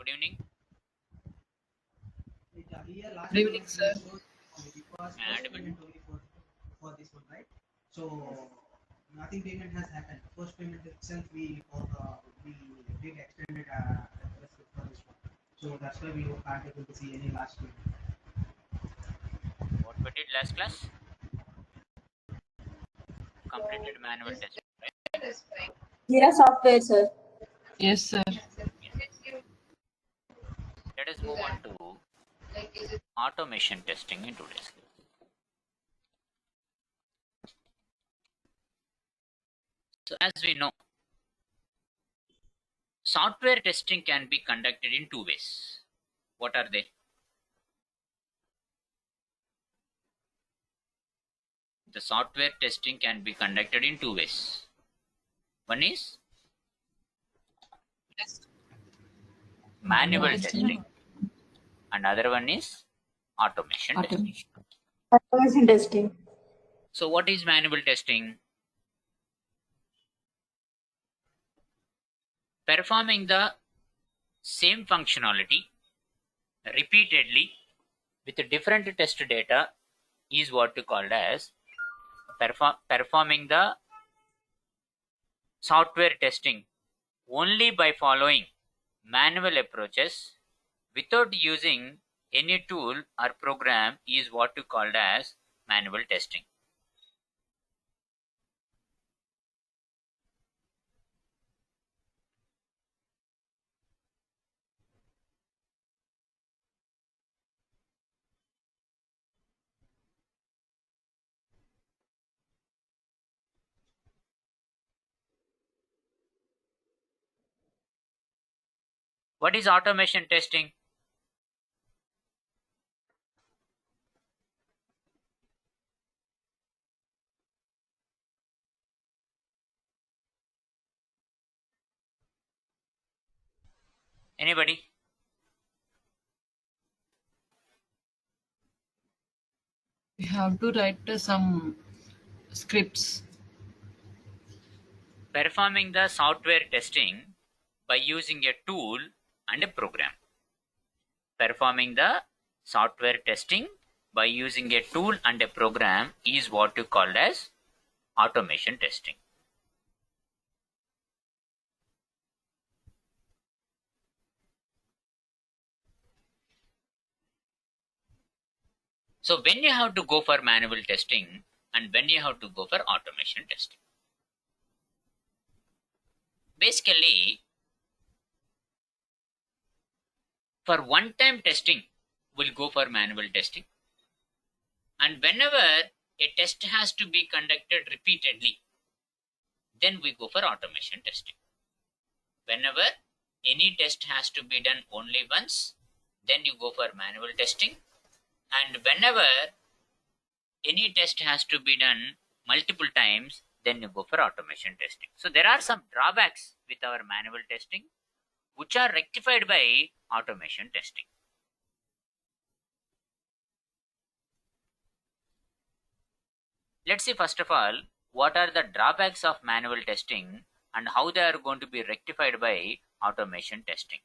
Good evening. Good evening, sir. Am I audible? For this one, right? So nothing payment has happened. First payment itself we did extended for this one. So that's why we can't able to see any last payment. What we did last class? Completed manual test. Jira software, sir. Yes, sir. Let us move on to automation testing in today's class. So as we know, software testing can be conducted in two ways. What are they? The software testing can be conducted in two ways. One is manual testing, and other one is automation testing. Automation testing. So what is manual testing? Performing the same functionality repeatedly with different test data is what we called as performing the software testing only by following manual approaches without using any tool or program is what we called as manual testing. What is automation testing? Anybody? We have to write some scripts. Performing the software testing by using a tool and a program. Performing the software testing by using a tool and a program is what you call as automation testing. So when you have to go for manual testing and when you have to go for automation testing. Basically, for one-time testing, we'll go for manual testing. And whenever a test has to be conducted repeatedly, then we go for automation testing. Whenever any test has to be done only once, then you go for manual testing. And whenever any test has to be done multiple times, then you go for automation testing. So there are some drawbacks with our manual testing, which are rectified by automation testing. Let's see first of all, what are the drawbacks of manual testing and how they are going to be rectified by automation testing.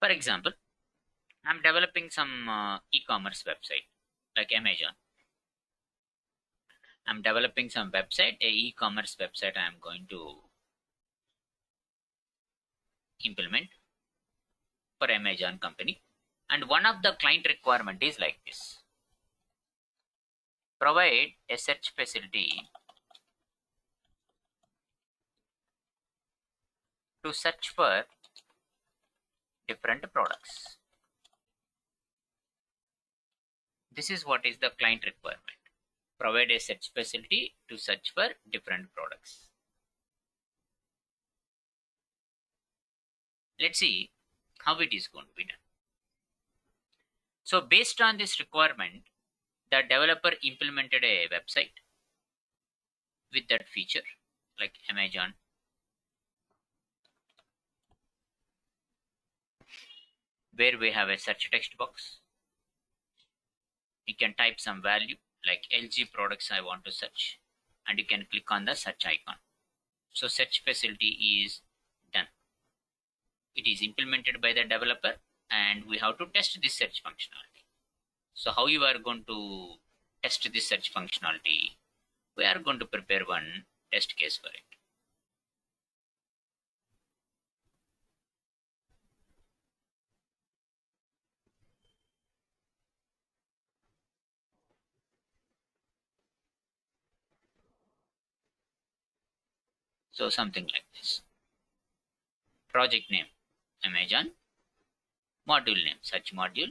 For example, I'm developing some e-commerce website like Amazon. I'm developing some website, a e-commerce website I'm going to implement for Amazon company. And one of the client requirement is like this. Provide a search facility to search for different products. This is what is the client requirement. Provide a search facility to search for different products. Let's see how it is going to be done. So based on this requirement, the developer implemented a website with that feature, like Amazon. Where we have a search text box. You can type some value like LG products I want to search, and you can click on the search icon. So search facility is done. It is implemented by the developer, and we have to test this search functionality. So how you are going to test this search functionality? We are going to prepare one test case for it. So something like this. Project name Amazon, module name search module,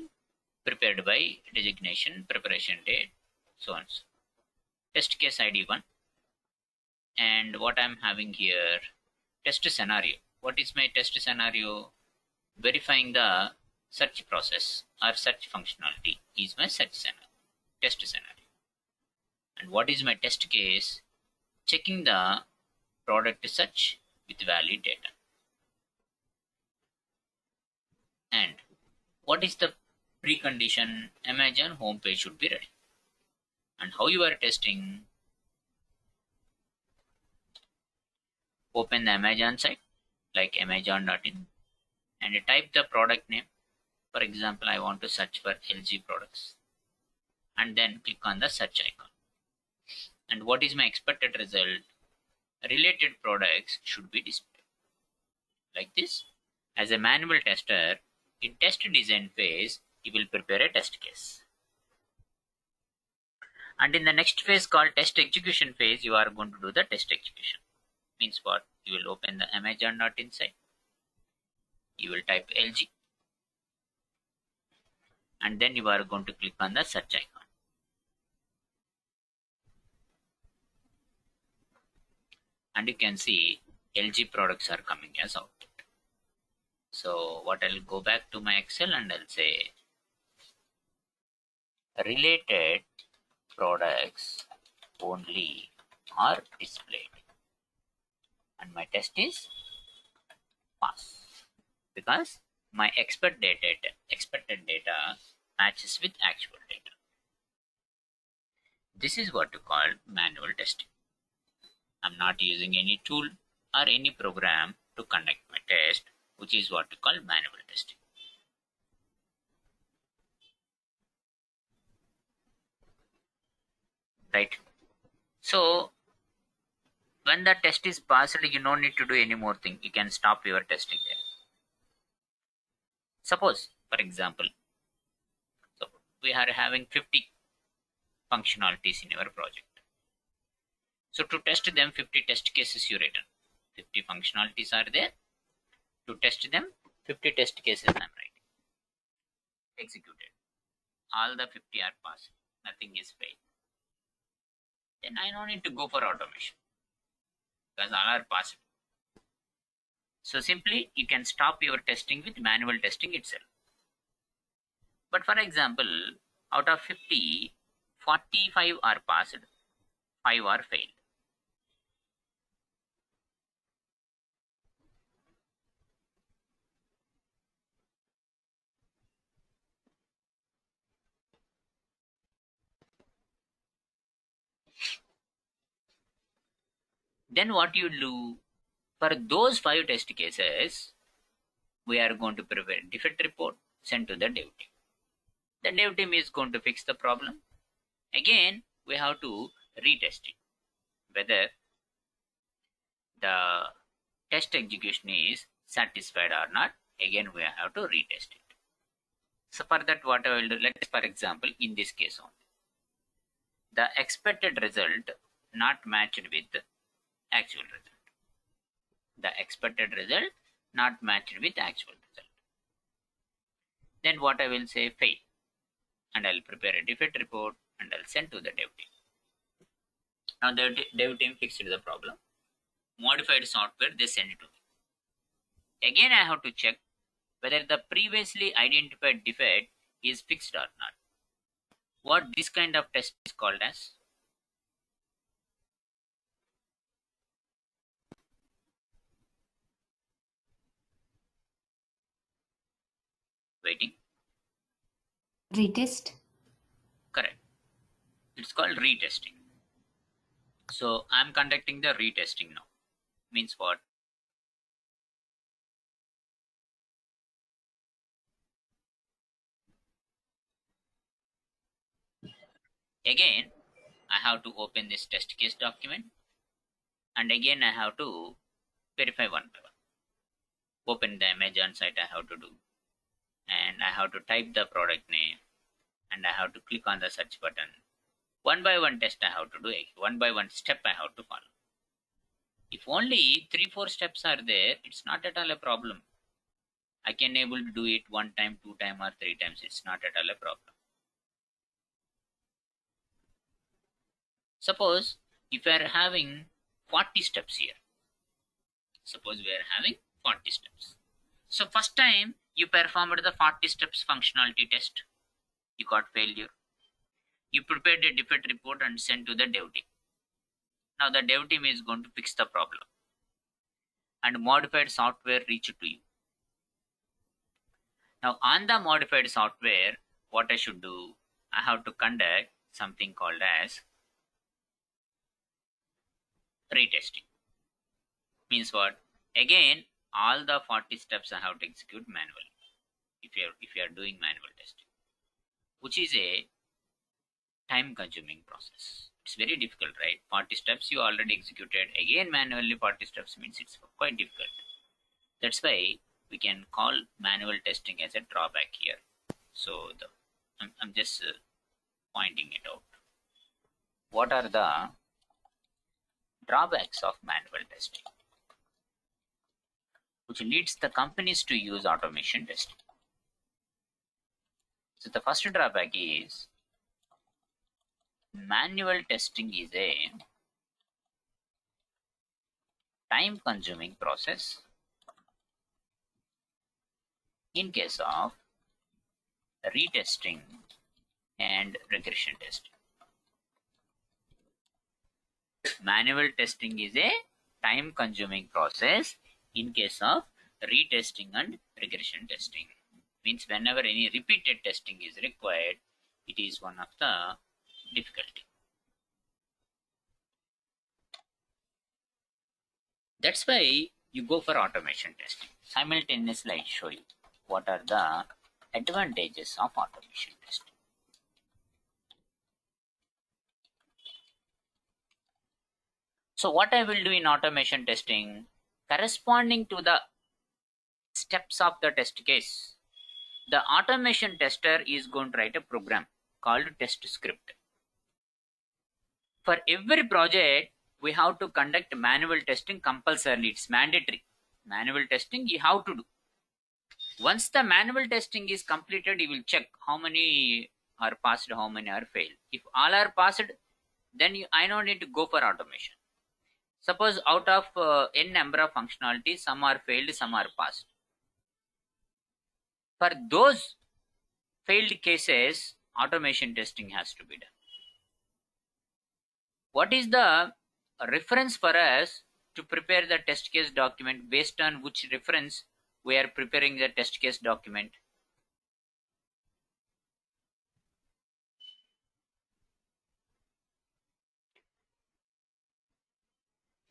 prepared by designation, preparation date, so on. Test case ID 1. And what I'm having here, test scenario. What is my test scenario? Verifying the search process or search functionality is my search scenario, test scenario. And what is my test case? Checking the product search with valid data. And what is the precondition? Amazon homepage should be ready. And how you are testing? Open the Amazon site like amazon.in and type the product name. For example, I want to search for LG products, and then click on the search icon. And what is my expected result? Related products should be displayed like this. As a manual tester, in test design phase, you will prepare a test case. And in the next phase called test execution phase, you are going to do the test execution. Means what? You will open the amazon.in site. You will type LG. And then you are going to click on the search icon. And you can see LG products are coming as output. So what I'll go back to my Excel and I'll say related products only are displayed. And my test is pass because my expected data matches with actual data. This is what you call manual testing. I'm not using any tool or any program to conduct my test, which is what we call manual testing. Right? So when the test is passed, you don't need to do any more thing. You can stop your testing there. Suppose, for example, so we are having 50 functionalities in our project. So to test them, 50 test cases you written. 50 functionalities are there. To test them, 50 test cases I'm writing. Executed. All the 50 are passed. Nothing is failed. Then I don't need to go for automation because all are passed. So simply you can stop your testing with manual testing itself. But for example, out of 50, 45 are passed, 5 are failed. Then what you do? For those 5 test cases, we are going to prepare defect report, send to the dev team. The dev team is going to fix the problem. Again, we have to retest it. Whether the test execution is satisfied or not, again we have to retest it. So for that, what I will do, let's for example, in this case only, the expected result not matched with actual result. The expected result not matched with actual result. Then what I will say, fail. And I'll prepare a defect report and I'll send to the dev team. Now the dev team fixed the problem. Modified software, they send it to me. Again, I have to check whether the previously identified defect is fixed or not. What this kind of test is called as? Waiting. Retest. Correct. It's called retesting. So I'm conducting the retesting now. Means what? Again, I have to open this test case document, and again I have to verify one by one. Open the Amazon site I have to do, and I have to type the product name, and I have to click on the search button. One by one test I have to do, one by one step I have to follow. If only 3-4 steps are there, it's not at all a problem. I can able to do it 1 time, 2 time, or 3 times. It's not at all a problem. Suppose if we are having 40 steps here. Suppose we are having 40 steps. So first time you performed the 40 steps functionality test. You got failure. You prepared a defect report and sent to the dev team. Now the dev team is going to fix the problem. And modified software reached to you. Now on the modified software, what I should do? I have to conduct something called as retesting. Means what? Again, all the 40 steps I have to execute manually. If you are doing manual testing, which is a time consuming process. It's very difficult, right? 40 steps you already executed. Again, manually 40 steps means it's quite difficult. That's why we can call manual testing as a drawback here. So I'm just pointing it out. What are the drawbacks of manual testing, which leads the companies to use automation testing? So the first drawback is manual testing is a time consuming process in case of retesting and regression testing. Manual testing is a time consuming process in case of retesting and regression testing. Means whenever any repeated testing is required, it is one of the difficulty. That's why you go for automation testing. Simultaneously, I show you what are the advantages of automation testing. So what I will do in automation testing, corresponding to the steps of the test case, the automation tester is going to write a program called test script. For every project, we have to conduct manual testing compulsorily. It's mandatory. Manual testing you have to do. Once the manual testing is completed, you will check how many are passed, how many are failed. If all are passed, then I don't need to go for automation. Suppose out of n number of functionalities, some are failed, some are passed. For those failed cases, automation testing has to be done. What is the reference for us to prepare the test case document? Based on which reference we are preparing the test case document?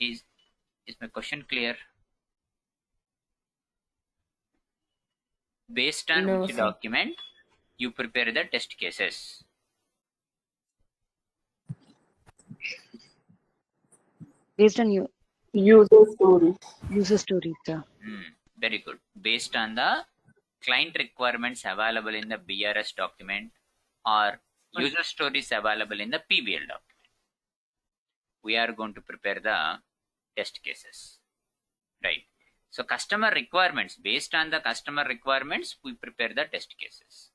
Is my question clear? Based on No, which sir. document you prepare the test cases? Based on User stories. user stories, sir. Very good. Based on the client requirements available in the BRS document or user stories available in the PBL document, we are going to prepare the test cases, right? So customer requirements, based on the customer requirements, we prepare the test cases.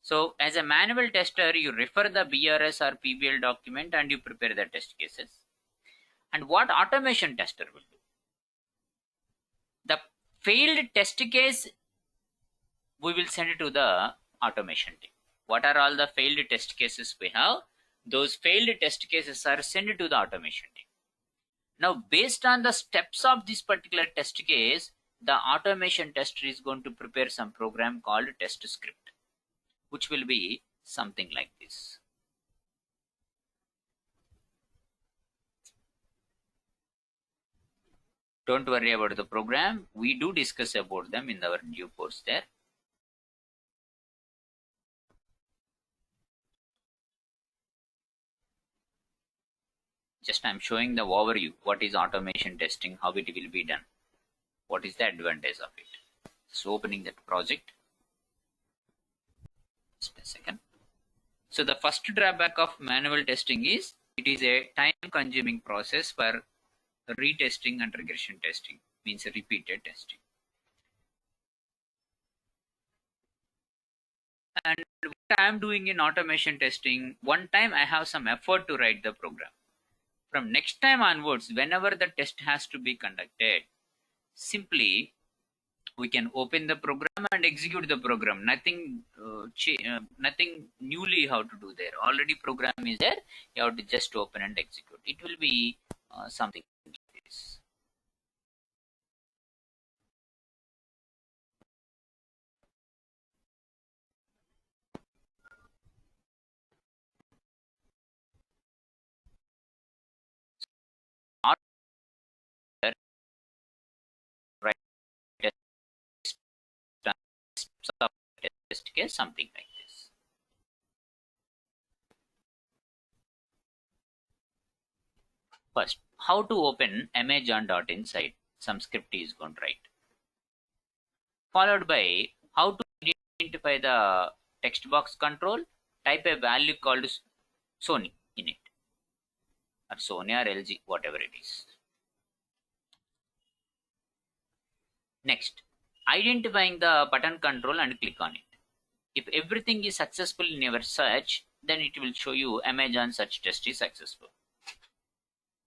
So as a manual tester, you refer the BRS or PBL document and you prepare the test cases. And what automation tester will do? The failed test case, we will send it to the automation team. What are all the failed test cases we have? Those failed test cases are sent to the automation team. Now, based on the steps of this particular test case, the automation tester is going to prepare some program called test script, which will be something like this. Don't worry about the program. We do discuss about them in our due course there. Just I'm showing the overview. What is automation testing? How it will be done? What is the advantage of it? So opening that project. Just a second. So the first drawback of manual testing is it is a time-consuming process for retesting and regression testing, means repeated testing. And what I am doing in automation testing, one time I have some effort to write the program. From next time onwards, whenever the test has to be conducted, simply we can open the program and execute the program. Nothing newly how to do there. Already program is there. You have to just open and execute. It will be something like this. Right test case, something like this. First, how to open Amazon.inside, some script is going to write. Followed by how to identify the text box control, type a value called Sony in it, or Sony or LG, whatever it is. Next, identifying the button control and click on it. If everything is successful in your search, then it will show you Amazon search test is successful.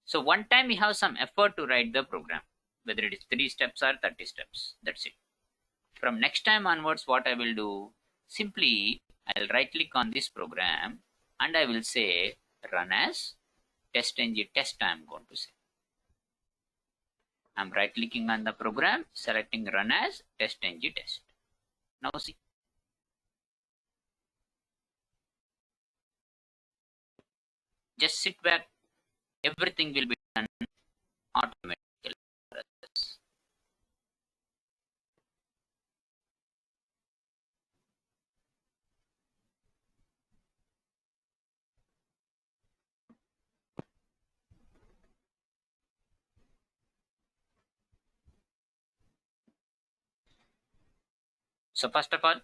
So one time we have some effort to write the program, whether it is 3 steps or 30 steps. That's it. From next time onwards, what I will do, simply I'll right click on this program and I will say run as test-ng test. I'm going to say. I'm right clicking on the program, selecting run as test-ng test. Now see. Just sit back. Everything will be done automatically. So first of all,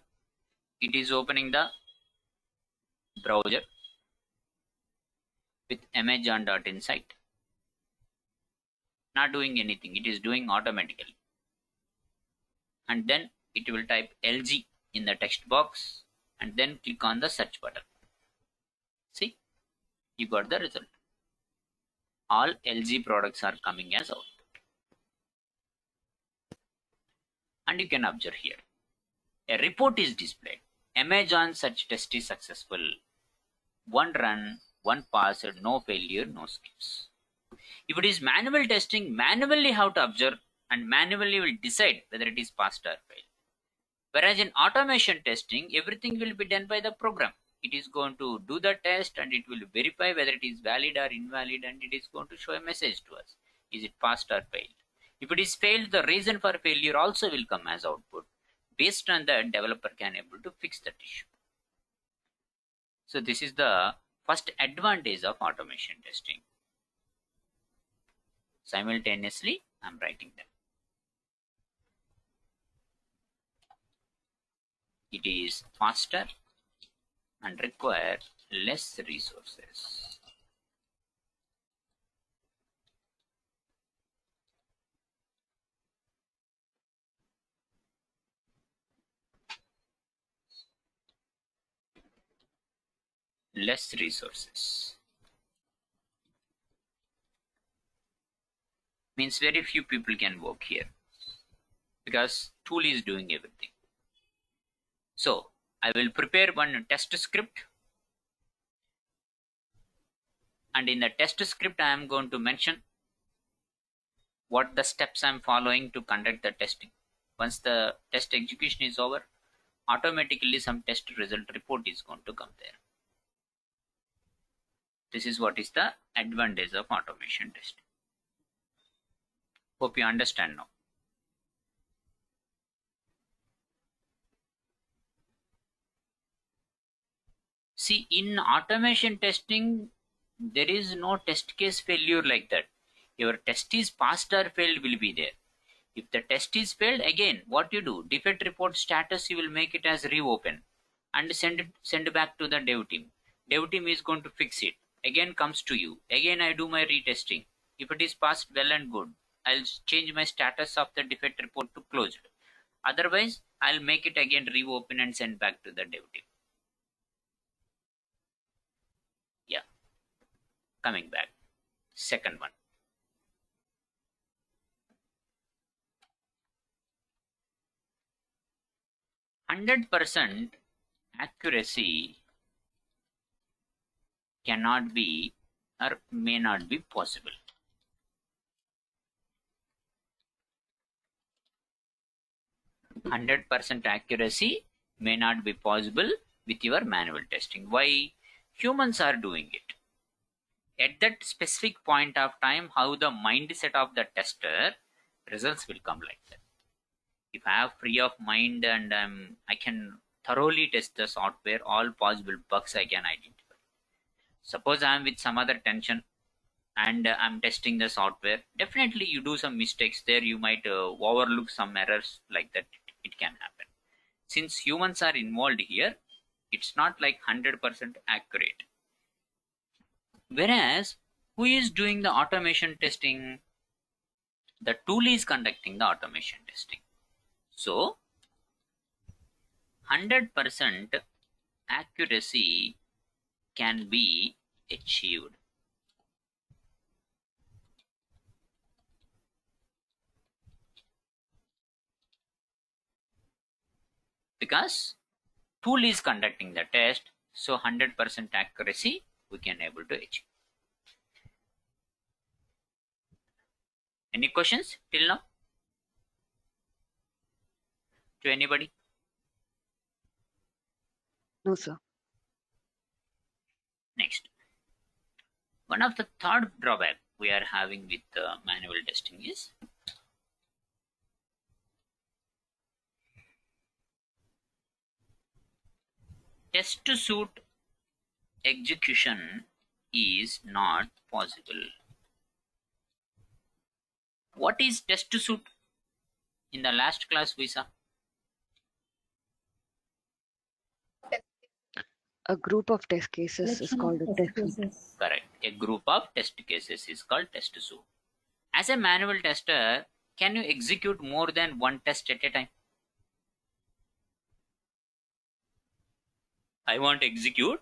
it is opening the browser with Amazon.inside. Not doing anything, it is doing automatically. And then it will type LG in the text box and then click on the search button. See, you got the result. All LG products are coming as output. And you can observe here. A report is displayed. Amazon search test is successful. 1 run, 1 passed, no failure, no skips. If it is manual testing, manually have to observe and manually will decide whether it is passed or failed. Whereas in automation testing, everything will be done by the program. It is going to do the test and it will verify whether it is valid or invalid, and it is going to show a message to us. Is it passed or failed? If it is failed, the reason for failure also will come as output. Based on that, developer can able to fix that issue. So this is the first advantage of automation testing. Simultaneously, I'm writing them. It is faster and require less resources. Less resources means very few people can work here because tool is doing everything. So I will prepare one test script, and in the test script I am going to mention what the steps I am following to conduct the testing. Once the test execution is over, automatically some test result report is going to come there. This is what is the advantage of automation testing. Hope you understand now. See, in automation testing, there is no test case failure like that. Your test is passed or failed will be there. If the test is failed, again, what you do, defect report status, you will make it as reopen and send back to the dev team. Dev team is going to fix it. Again comes to you. Again, I do my retesting. If it is passed well and good, I'll change my status of the defect report to closed. Otherwise, I'll make it again reopen and send back to the dev team. Yeah. Coming back. Second one. %100% accuracy cannot be or may not be possible. %100% accuracy may not be possible with your manual testing. Why? Humans are doing it. At that specific point of time, how the mindset of the tester, results will come like that. If I have free of mind and I can thoroughly test the software, all possible bugs I can identify. Suppose I am with some other tension and I'm testing the software. Definitely you do some mistakes there. You might overlook some errors like that. It can happen. Since humans are involved here, it's not like 100% accurate. Whereas, who is doing the automation testing? The tool is conducting the automation testing. So, 100% accuracy can be achieved. Because tool is conducting the test, so 100% accuracy we can able to achieve. Any questions till now? To anybody? No, sir. Next. One of the third drawback we are having with manual testing is test suite execution is not possible. What is test suite? In the last class we saw. A group of test cases is called a test suite. Correct. A group of test cases is called test suite. As a manual tester, can you execute more than one test at a time? I want to execute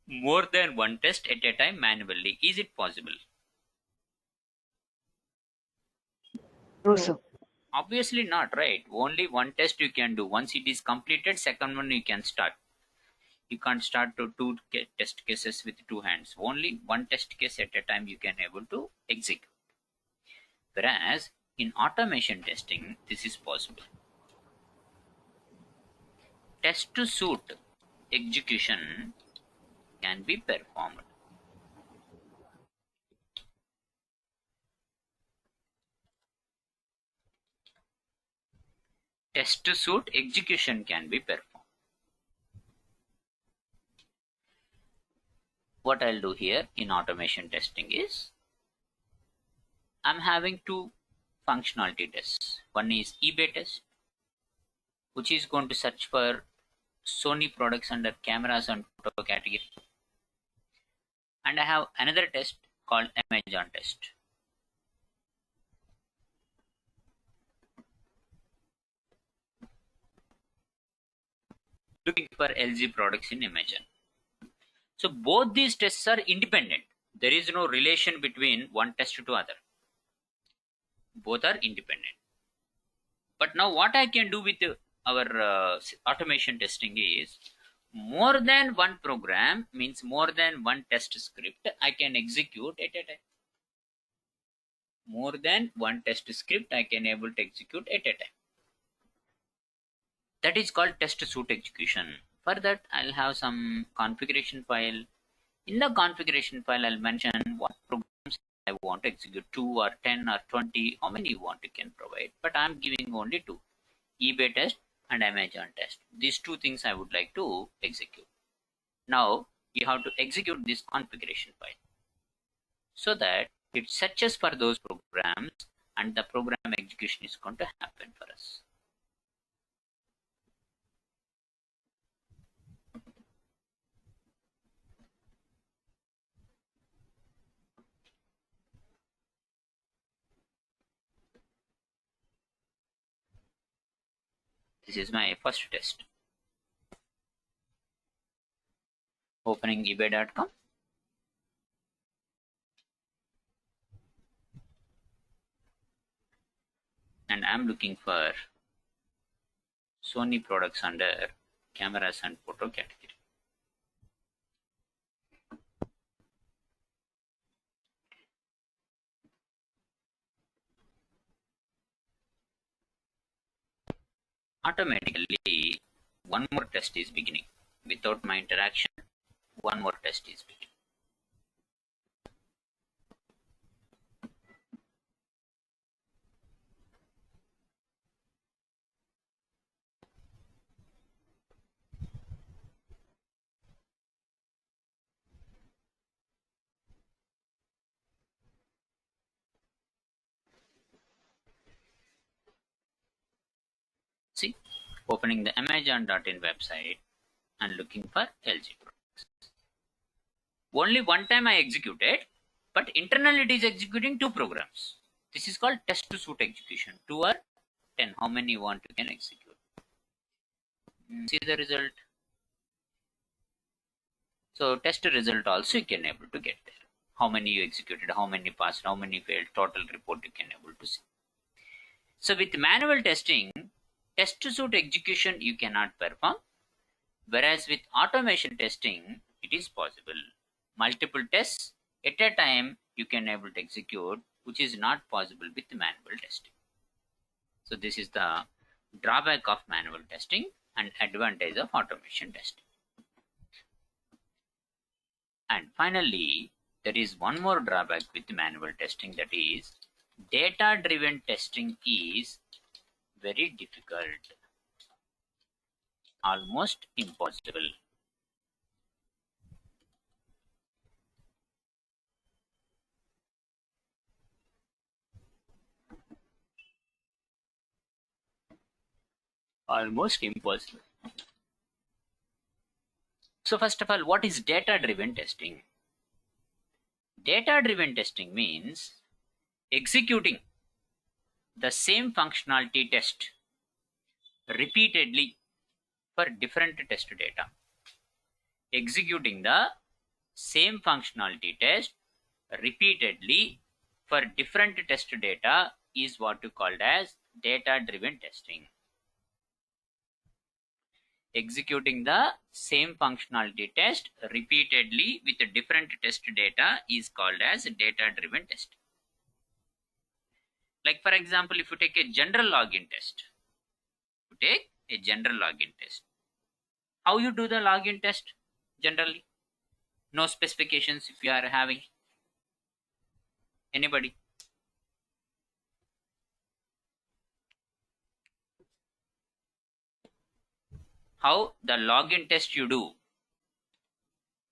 more than one test at a time manually. Is it possible? No, sir. Obviously not, right? Only one test you can do. Once it is completed, second one you can start. You can't start to two test cases with two hands. Only one test case at a time you can able to execute. Whereas in automation testing, this is possible. Test suite execution can be performed. Test suite execution can be performed. What I'll do here in automation testing is I'm having two functionality tests. One is eBay test, which is going to search for Sony products under cameras and photo category. And I have another test called Amazon test. Looking for LG products in Amazon. So both these tests are independent. There is no relation between one test to other. Both are independent. But now what I can do with our automation testing is more than one program, means more than one test script I can execute at a time. More than one test script I can able to execute at a time. That is called test suite execution. For that, I'll have some configuration file. In the configuration file, I'll mention what programs I want to execute, 2 or 10 or 20, how many you want you can provide. But I'm giving only 2, eBay test and Amazon test. These 2 things I would like to execute. Now, you have to execute this configuration file so that it searches for those programs and the program execution is going to happen for us. This is my first test. Opening ebay.com. And I'm looking for Sony products under cameras and photo category. Automatically, one more test is beginning. Without my interaction, one more test is beginning. See, opening the Amazon.in website and looking for LG products. Only one time I executed, but internally it is executing 2 programs. This is called test suite execution. 2 or 10, how many you want you can execute. See the result. So test result also you can able to get there. How many you executed, how many passed, how many failed, total report you can able to see. So with manual testing, test suite execution you cannot perform, whereas with automation testing it is possible. Multiple tests at a time you can able to execute, which is not possible with manual testing. So this is the drawback of manual testing and advantage of automation testing. And finally, there is one more drawback with manual testing, that is data driven testing is very difficult, almost impossible. Almost impossible. So first of all, what is data driven testing? Data driven testing means executing the same functionality test repeatedly for different test data. Executing the same functionality test repeatedly for different test data is what you called as data driven testing. Executing the same functionality test repeatedly with a different test data is called as data driven testing. Like for example, if you take a general login test, how you do the login test generally? No specifications if you are having. Anybody? How the login test you do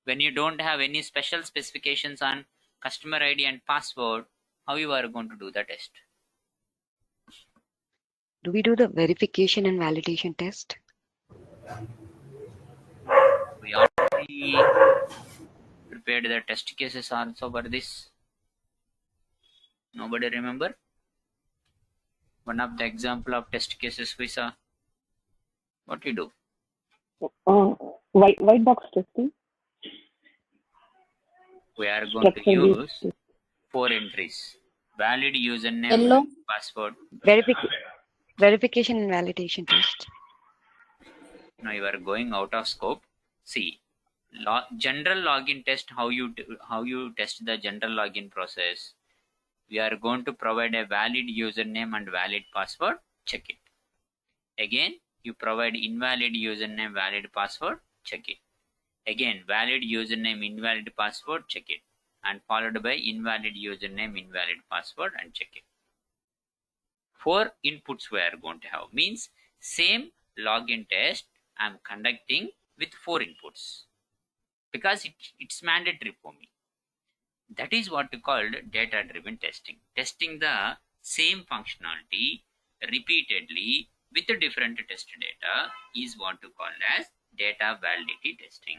when you don't have any special specifications on customer ID and password, how you are going to do the test? Do we do the verification and validation test? We already prepared the test cases also for this. Nobody remember? One of the example of test cases we saw. What you do? White box testing. We are going to use 4 entries: valid username, password. Verification and validation test. Now you are going out of scope. See, general login test, how you test the general login process. We are going to provide a valid username and valid password. Check it. Again, you provide invalid username, valid password. Check it. Again, valid username, invalid password. Check it. And followed by invalid username, invalid password, and check it. 4 inputs we are going to have. Means same login test I am conducting with 4 inputs because it's mandatory for me. That is what we called data driven testing. Testing the same functionality repeatedly with the different test data is what we call as data validity testing.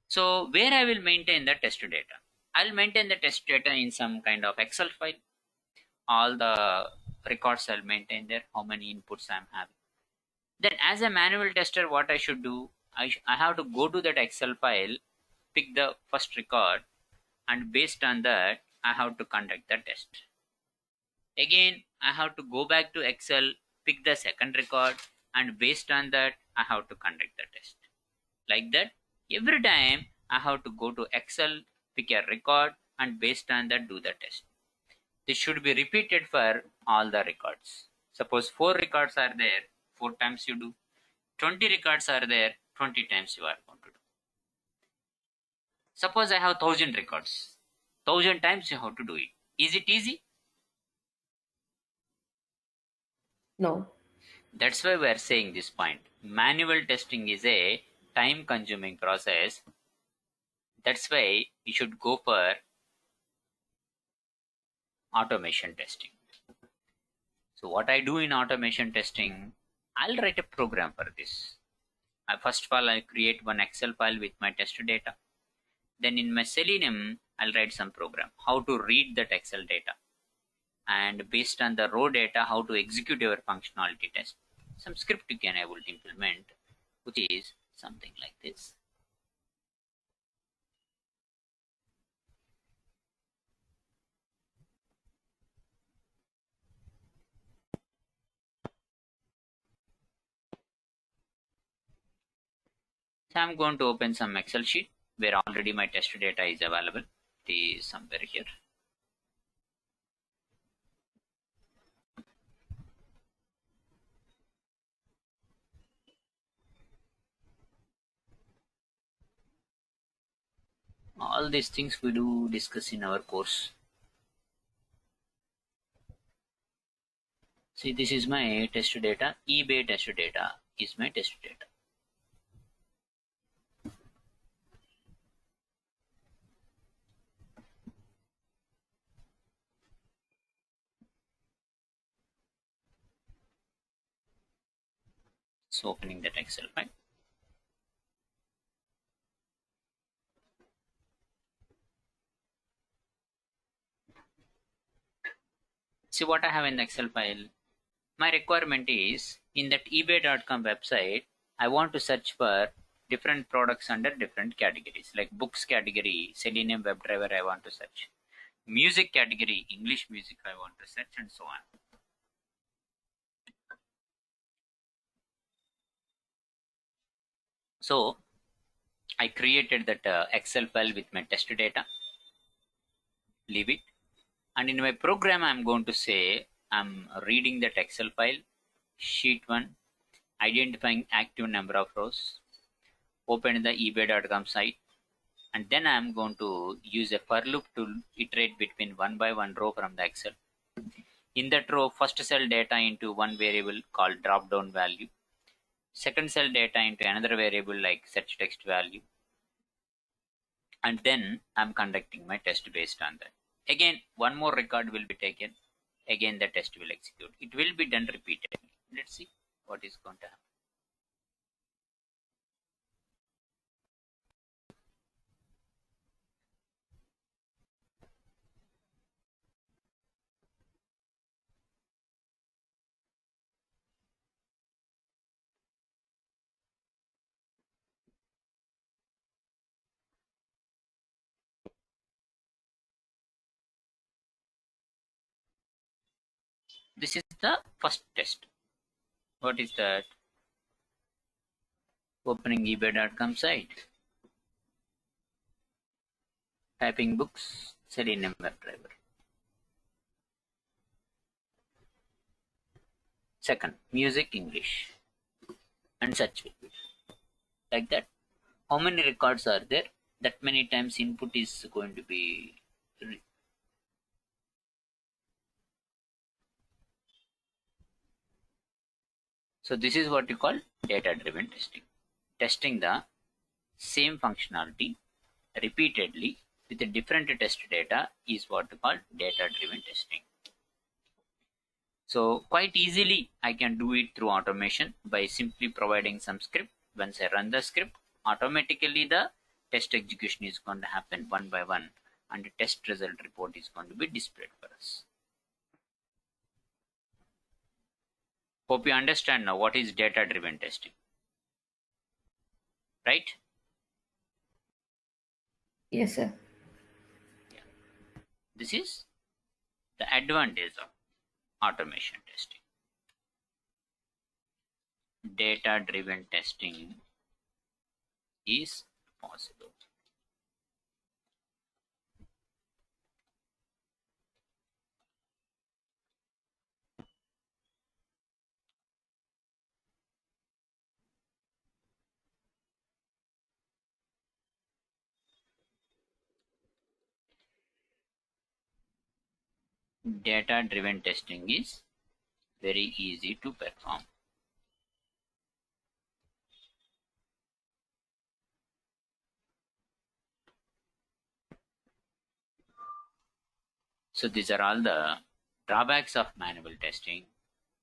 So where I will maintain the test data? I'll maintain the test data in some kind of Excel file. All the records I'll maintain there, how many inputs I'm having. Then as a manual tester, what I should do, I have to go to that Excel file, pick the first record, and based on that, I have to conduct the test. Again, I have to go back to Excel, pick the second record, and based on that, I have to conduct the test. Like that, every time I have to go to Excel, pick a record, and based on that, do the test. This should be repeated for all the records. Suppose 4 records are there, 4 times you do. 20 records are there, 20 times you are going to do. Suppose I have 1000 records, 1000 times you have to do it. Is it easy? No. That's why we are saying this point. Manual testing is a time consuming process. That's why you should go for automation testing. So what I do in automation testing, I'll write a program for this. First of all, I'll create one Excel file with my test data. Then in my Selenium, I'll write some program, how to read that Excel data. And based on the raw data, how to execute your functionality test. Some script you can able to implement, which is something like this. So I'm going to open some Excel sheet where already my test data is available. It is somewhere here. All these things we do discuss in our course. See, this is my test data. eBay test data is my test data. So opening that Excel file. See what I have in the Excel file. My requirement is in that ebay.com website, I want to search for different products under different categories, like books category, Selenium WebDriver I want to search. Music category, English music I want to search, and so on. So I created that Excel file with my test data. Leave it. And in my program, I'm going to say I'm reading that Excel file, sheet 1, identifying active number of rows, open the ebay.com site, and then I'm going to use a for loop to iterate between one by one row from the Excel. In that row, first cell data into one variable called drop down value, second cell data into another variable like search text value, and then I'm conducting my test based on that. Again, one more record will be taken. Again, the test will execute. It will be done repeatedly. Let's see what is going to happen. This is the first test. What is that? Opening eBay.com site, typing books, Selenium WebDriver. Second, music, English, and such like that. How many records are there? That many times input is going to be. So this is what you call data-driven testing. Testing the same functionality repeatedly with a different test data is what we call data-driven testing. So quite easily I can do it through automation by simply providing some script. Once I run the script, automatically the test execution is going to happen one by one, and the test result report is going to be displayed for us. Hope you understand now what is data-driven testing. Right? Yes, sir. This is the advantage of automation testing. Data-driven testing is possible. Data-driven testing is very easy to perform. So these are all the drawbacks of manual testing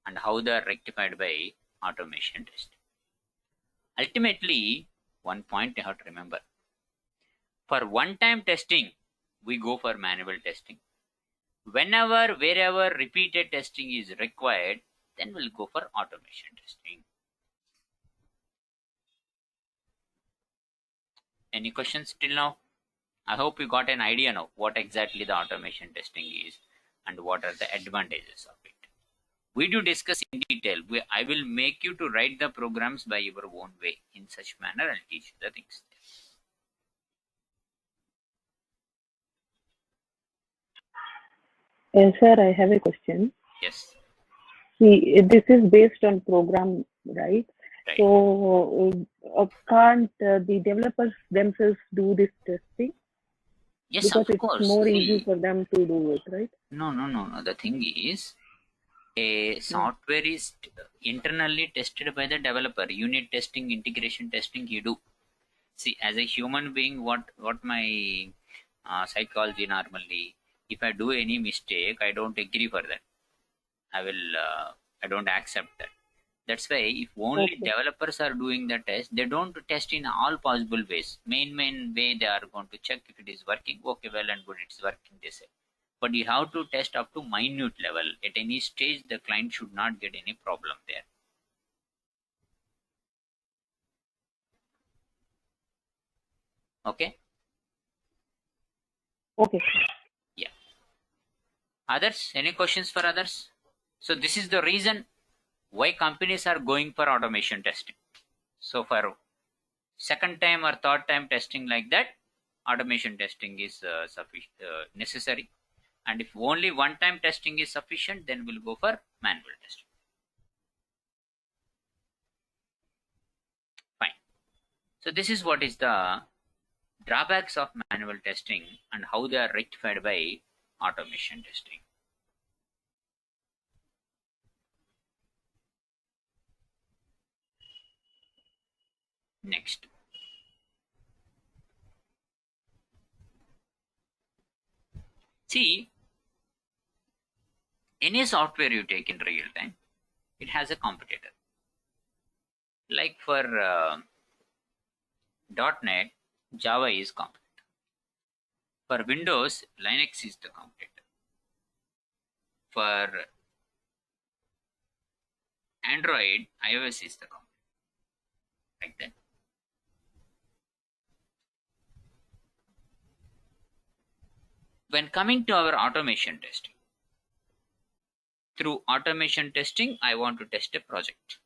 and how they are rectified by automation testing. Ultimately, one point you have to remember. For one-time testing, we go for manual testing. Whenever, wherever repeated testing is required, then we'll go for automation testing. Any questions till now? I hope you got an idea now what exactly the automation testing is and what are the advantages of it. We do discuss in detail. I will make you to write the programs by your own way. In such manner, I'll teach you the things. Yes, sir, I have a question. Yes. See, this is based on program, right? Right. So, can't the developers themselves do this testing? Yes, Because of course. it's more See, easy for them to do it, right? No. The thing is, a software is internally tested by the developer. Unit testing, integration testing, you do. See, as a human being, what my psychology normally, if I do any mistake, I don't agree for that. I don't accept that. That's why if only developers are doing the test, they don't test in all possible ways. Main way they are going to check if it is working. Okay, well and good, it's working, they say. But you have to test up to minute level. At any stage, the client should not get any problem there. Okay? Okay. Yeah. Others? Any questions for others? So this is the reason why companies are going for automation testing. So for second time or third time testing like that, automation testing is necessary. And if only one time testing is sufficient, then we'll go for manual testing. Fine. So this is what is the drawbacks of manual testing and how they are rectified by automation testing. Next. See, any software you take in real time, it has a competitor. Like for .NET, Java is competitor. For Windows, Linux is the competitor. For Android, iOS is the competitor. Like that. When coming to our automation testing, through automation testing, I want to test a project.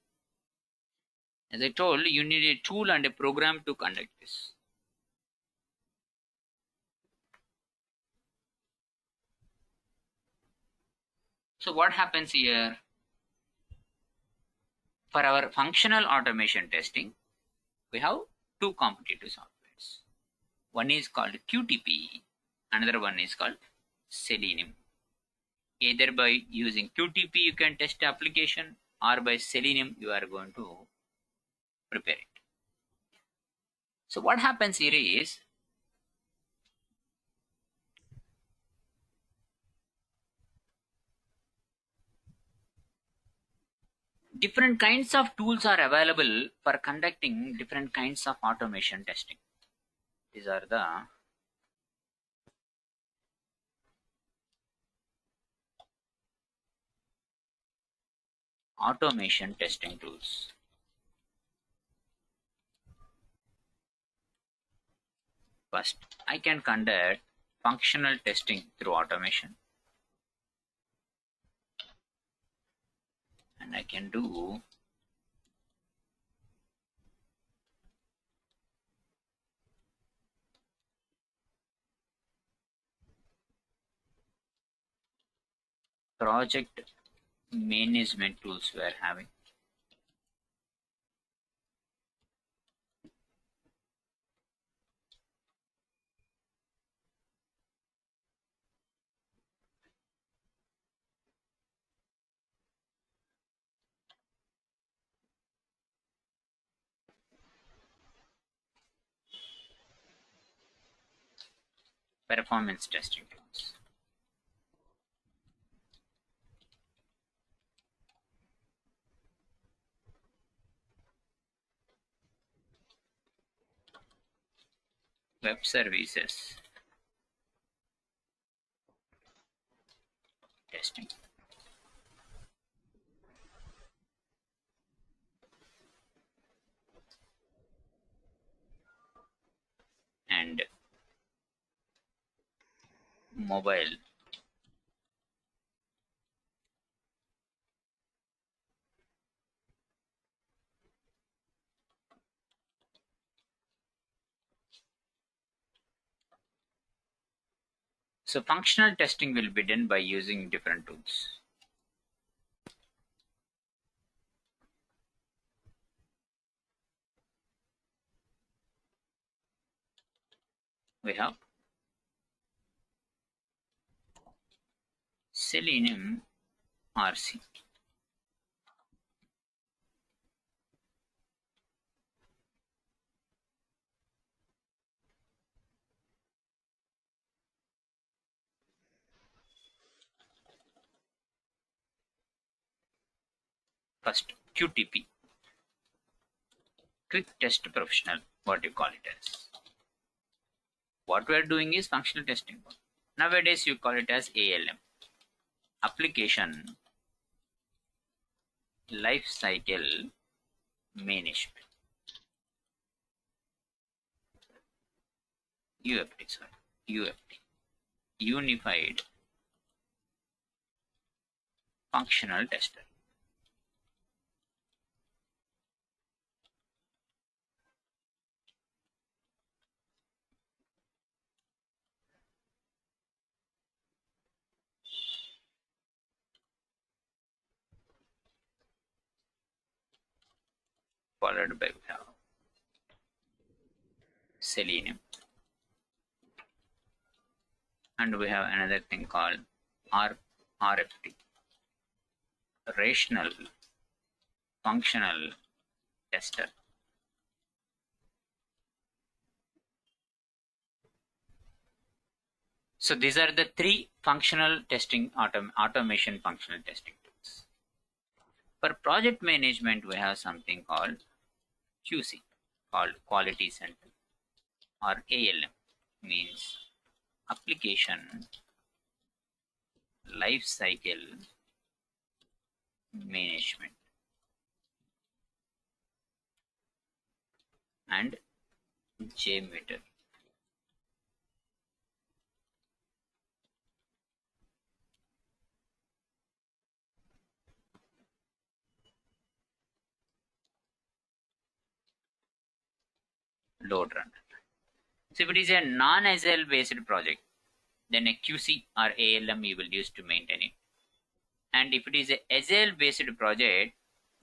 As I told, you need a tool and a program to conduct this. So what happens here? For our functional automation testing, we have two competitive softwares. One is called QTP, another one is called Selenium. Either by using QTP you can test the application, or by Selenium you are going to prepare it. So what happens here is, different kinds of tools are available for conducting different kinds of automation testing. These are the automation testing tools. First, I can conduct functional testing through automation, and I can do project management tools we are having. Performance testing tools. Web services testing. And mobile So functional testing will be done by using different tools. We have Selenium RC. First, QTP, Quick Test Professional, what you call it as. What we are doing is functional testing. Nowadays, you call it as ALM, Application Life Cycle Management. UFT, Unified Functional Tester. Followed by we have Selenium. And we have another thing called RFT, Rational Functional Tester. So these are the three functional testing, automation functional testing tools. For project management, we have something called QC, called Quality Center, or ALM, means Application Life Cycle Management, and JMeter. load runner. So if it is a non-Agile based project, then a QC or ALM you will use to maintain it. And if it is a Agile based project,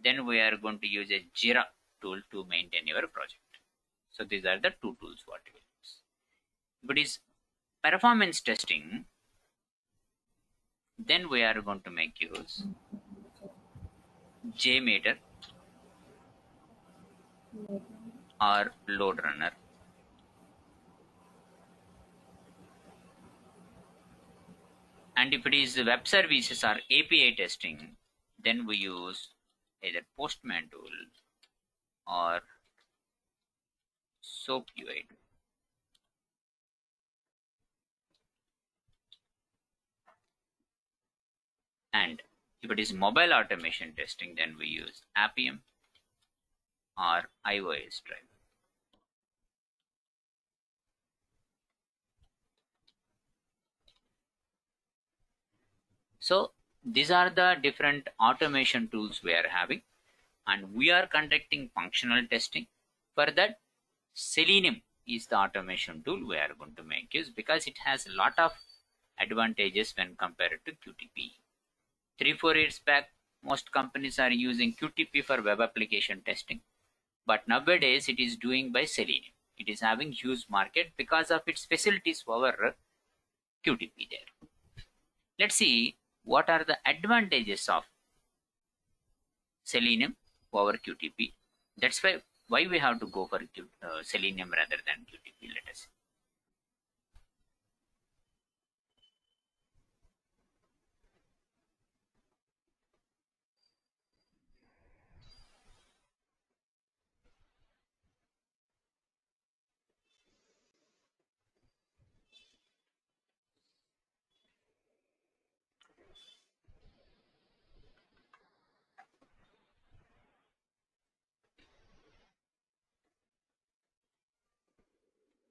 then we are going to use a Jira tool to maintain your project. So these are the two tools what we will use. If it is performance testing, then we are going to make use JMeter or load runner. And if it is web services or API testing, then we use either Postman tool or SOAP UI tool. And if it is mobile automation testing, then we use Appium or iOS driver. So these are the different automation tools we are having, and we are conducting functional testing. For that, Selenium is the automation tool we are going to make use, because it has a lot of advantages when compared to QTP. 3-4 years back, most companies are using QTP for web application testing, but nowadays it is doing by Selenium. It is having huge market because of its facilities over QTP there. Let's see what are the advantages of Selenium over QTP. That's why we have to go for Selenium rather than QTP. Let us see.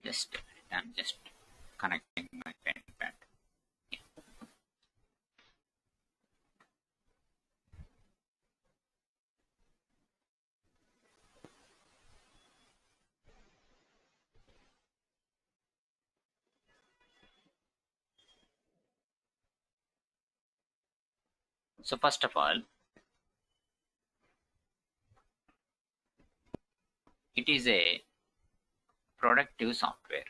Just a minute, I'm just connecting my pen pad. Yeah. So first of all, it is a productive software.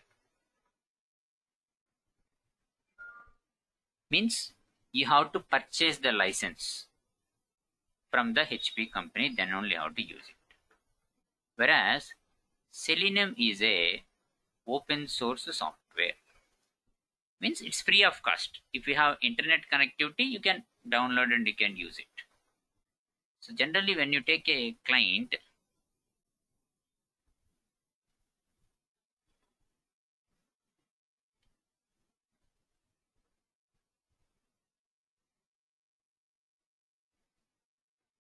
Means you have to purchase the license from the HP company, then only how to use it. Whereas Selenium is a open source software. Means it's free of cost. If you have internet connectivity, you can download and you can use it. So generally when you take a client,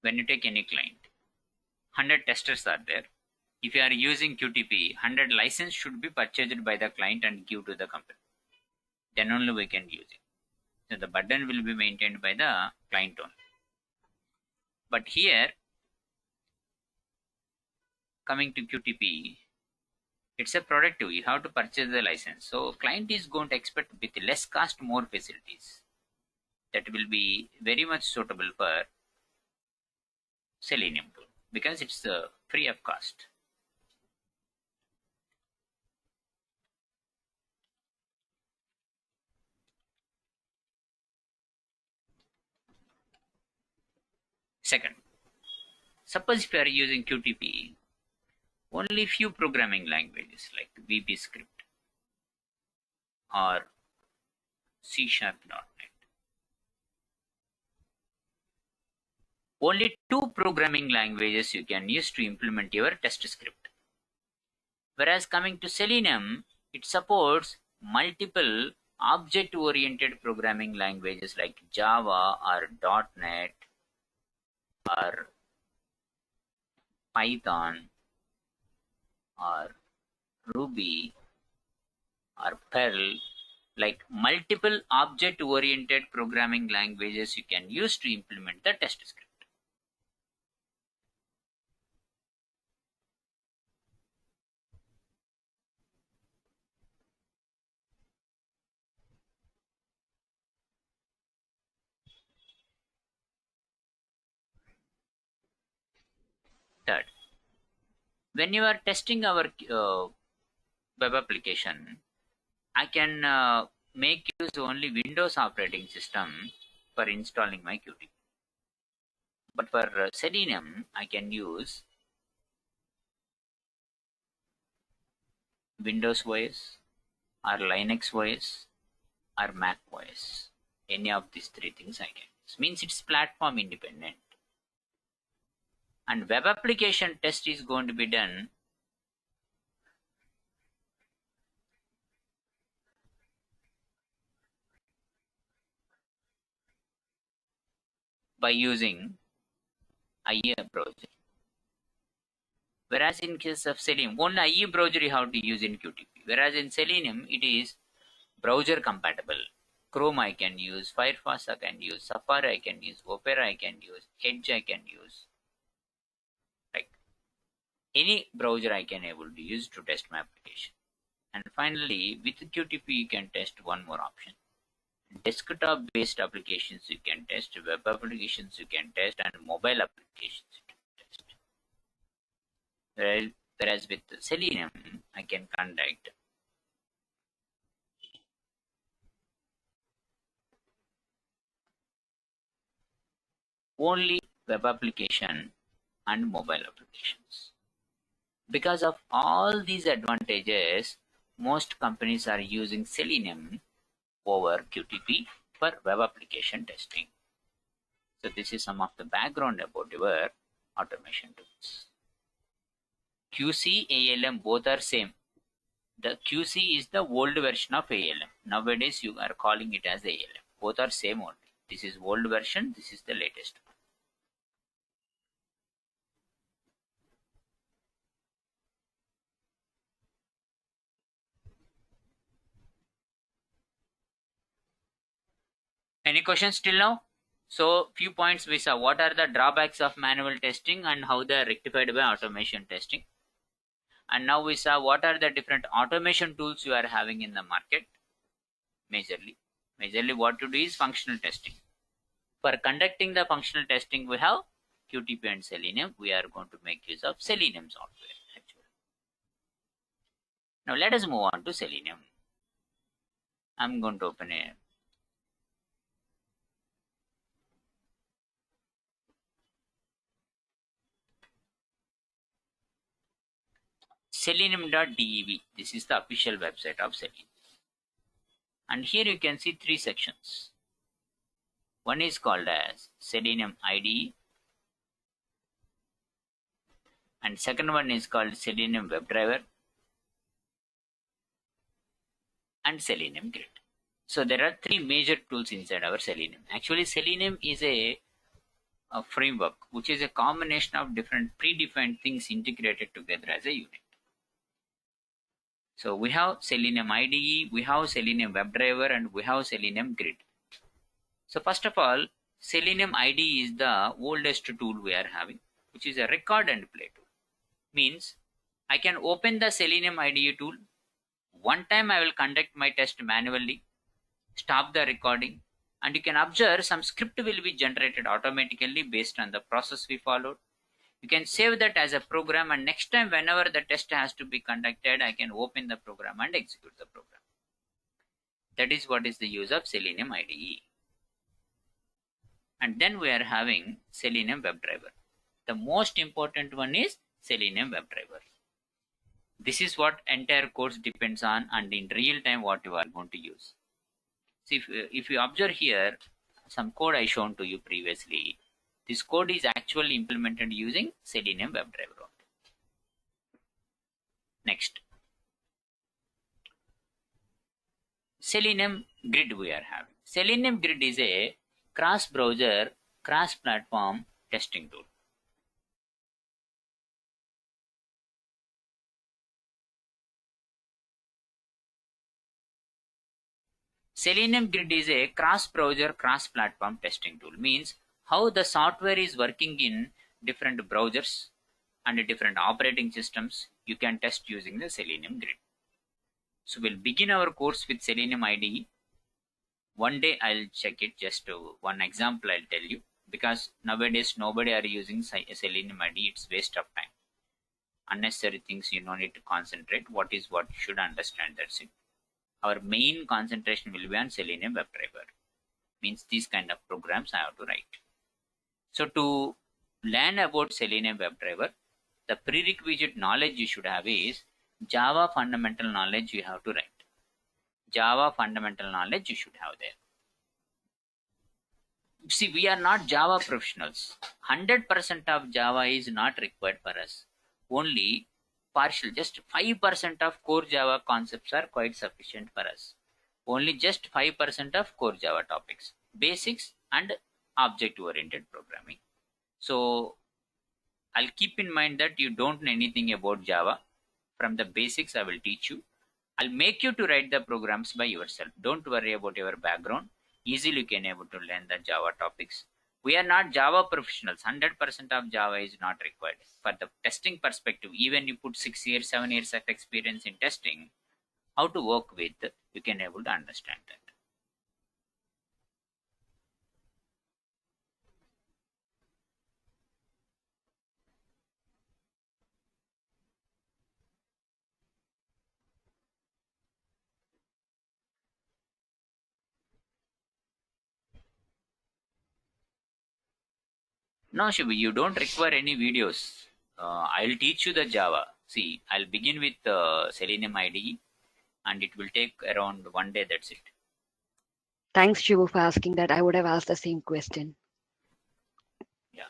when you take any client, 100 testers are there. If you are using QTP, 100 license should be purchased by the client and give to the company. Then only we can use it. So the burden will be maintained by the client only. But here, coming to QTP, it's a productive. You have to purchase the license. So client is going to expect with less cost, more facilities. That will be very much suitable for Selenium tool because it's free of cost. Second, suppose if you are using QTP, only few programming languages like VB script or C#.NET. Only 2 programming languages you can use to implement your test script. Whereas coming to Selenium, it supports multiple object-oriented programming languages like Java or .NET or Python or Ruby or Perl, like multiple object-oriented programming languages you can use to implement the test script. Third, when you are testing our web application, I can make use only Windows operating system for installing my Qt. But for Selenium, I can use Windows OS or Linux OS or Mac OS. Any of these three things I can use. Means it's platform independent. And web application test is going to be done by using IE browser. Whereas in case of Selenium, only IE browser you have to use in Qtp. Whereas in Selenium, it is browser compatible. Chrome I can use, Firefox I can use, Safari I can use, Opera I can use, Edge I can use. Like any browser I can able to use to test my application. And finally, with Qtp you can test one more option. Desktop based applications you can test, web applications you can test, and mobile applications you can test. Whereas with Selenium, I can conduct only web application and mobile applications. Because of all these advantages, most companies are using Selenium over Qtp for web application testing. So this is some of the background about your automation tools. QC, ALM, both are same. The QC is the old version of ALM. Nowadays you are calling it as ALM. Both are same only. This is old version, this is the latest one. Any questions till now? So few points we saw. What are the drawbacks of manual testing and how they are rectified by automation testing? And now we saw what are the different automation tools you are having in the market. Majorly what to do is functional testing. For conducting the functional testing, we have Qtp and Selenium. We are going to make use of Selenium software actually. Now let us move on to Selenium. I'm going to open a selenium.dev. This is the official website of Selenium. And here you can see three sections. One is called as Selenium IDE, and second one is called Selenium WebDriver, and Selenium Grid. So there are three major tools inside our Selenium. Actually, Selenium is a framework which is a combination of different predefined things integrated together as a unit. So we have Selenium IDE, we have Selenium WebDriver, and we have Selenium Grid. So first of all, Selenium IDE is the oldest tool we are having, which is a record and play tool. Means I can open the Selenium IDE tool. One time I will conduct my test manually, stop the recording, and you can observe some script will be generated automatically based on the process we followed. You can save that as a program, and next time whenever the test has to be conducted, I can open the program and execute the program. That is what is the use of Selenium IDE. And then we are having Selenium WebDriver. The most important one is Selenium WebDriver. This is what entire course depends on, and in real time what you are going to use. See, if you observe here, some code I shown to you previously, this code is actually implemented using Selenium WebDriver. Next, Selenium Grid we are having. Selenium Grid is a cross-browser, cross-platform testing tool. Selenium Grid is a cross-browser, cross-platform testing tool. Means how the software is working in different browsers and different operating systems, you can test using the Selenium Grid. So we'll begin our course with Selenium IDE. One day I'll check it, just one example I'll tell you. because nowadays nobody are using Selenium IDE. It's waste of time. Unnecessary things you don't need to concentrate. What you should understand, that's it. Our main concentration will be on Selenium WebDriver. Means these kind of programs I have to write. So to learn about Selenium WebDriver, the prerequisite knowledge you should have is Java fundamental knowledge you have to write. Java fundamental knowledge you should have there. See, we are not Java professionals. 100% of Java is not required for us. Only partial, just 5% of core Java concepts are quite sufficient for us. Only just 5% of core Java topics, basics and object-oriented programming. So I'll keep in mind that you don't know anything about Java. From the basics, I will teach you. I'll make you to write the programs by yourself. Don't worry about your background. Easily you can able to learn the Java topics. We are not Java professionals. 100% of Java is not required. For the testing perspective, even you put 6 years, 7 years of experience in testing, how to work with, you can able to understand that. No, Shibu, you don't require any videos. I'll teach you the Java. See, I'll begin with Selenium IDE and it will take around 1 day, that's it. Thanks, Shivu, for asking that. I would have asked the same question. Yeah.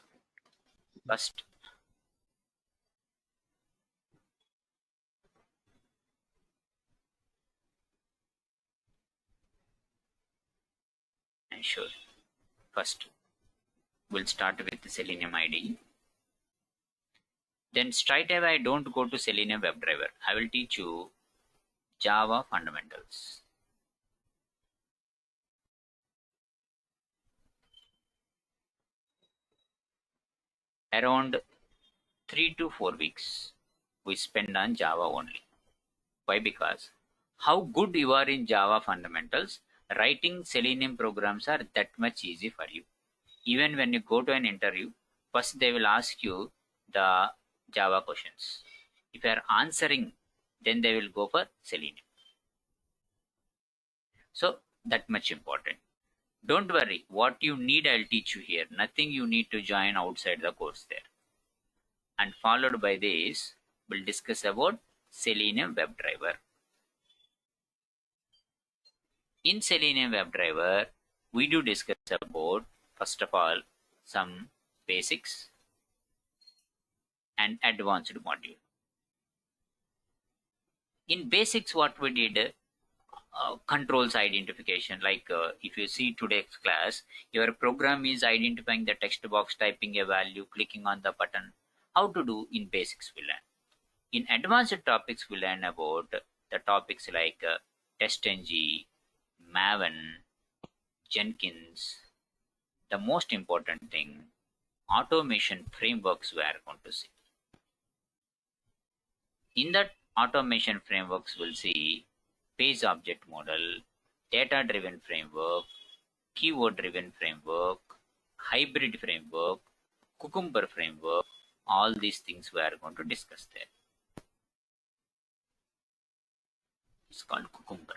First, and sure. First, we'll start with the Selenium IDE. Then straight away, I don't go to Selenium WebDriver. I will teach you Java fundamentals. Around 3 to 4 weeks we spend on Java only. Why? Because how good you are in Java fundamentals, writing Selenium programs are that much easy for you. Even when you go to an interview, first they will ask you the Java questions. If you are answering, then they will go for Selenium. So that much important. Don't worry, what you need I'll teach you here. Nothing you need to join outside the course there. And followed by this, we'll discuss about Selenium WebDriver. In Selenium WebDriver, we do discuss about, first of all, some basics and advanced module. In basics, what we did, controls identification. Like if you see today's class, your program is identifying the text box, typing a value, clicking on the button. How to do in basics we learn. In advanced topics, we learn about the topics like TestNG, Maven, Jenkins. The most important thing, automation frameworks we are going to see. In that automation frameworks, we'll see page object model, data-driven framework, keyword-driven framework, hybrid framework, Cucumber framework. All these things we are going to discuss there. It's called Cucumber.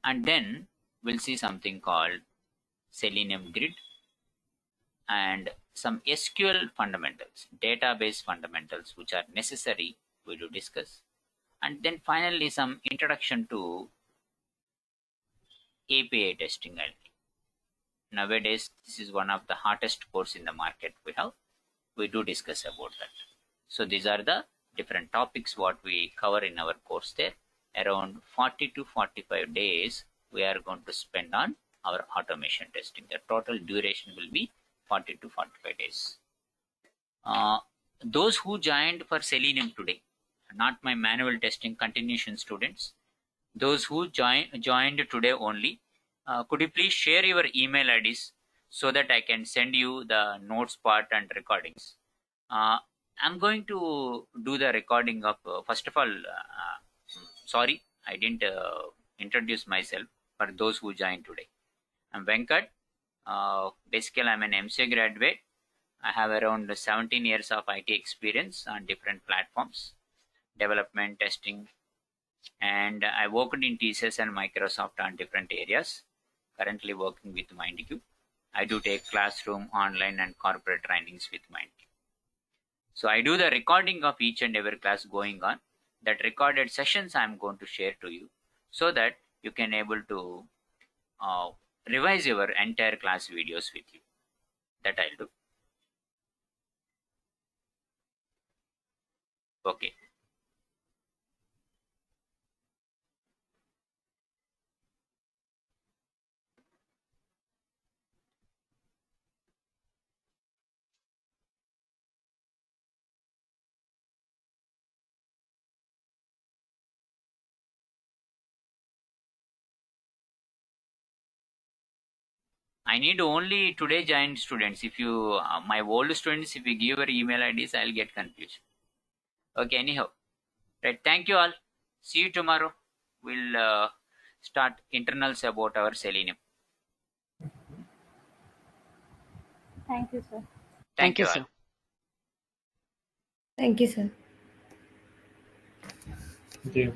And then we'll see something called Selenium Grid and some SQL fundamentals, database fundamentals, which are necessary we do discuss. And then finally some introduction to API testing. Nowadays, this is one of the hottest course in the market we have. We do discuss about that. So these are the different topics what we cover in our course there. Around 40 to 45 days we are going to spend on our automation testing. The total duration will be 40 to 45 days. Those who joined for Selenium today, not my manual testing continuation students, those who joined today only, could you please share your email IDs so that I can send you the notes part and recordings. I'm going to do the recording of, first of all, sorry, I didn't introduce myself. for those who joined today. I'm Venkat. Basically, I'm an MCA graduate. I have around 17 years of IT experience on different platforms, development, testing, and I worked in TCS and Microsoft on different areas. Currently working with MindQ. I do take classroom, online, and corporate trainings with MindQ. So I do the recording of each and every class going on. That recorded sessions I'm going to share to you so that you can able to revise your entire class videos with you. That I'll do. Okay. I need only today joined students. If you, my old students, if you give your email IDs, I'll get confused. Okay, anyhow. Right, thank you all. See you tomorrow. We'll start internals about our Selenium. Thank you, sir. Thank you all. sir. Thank you, sir. Thank you.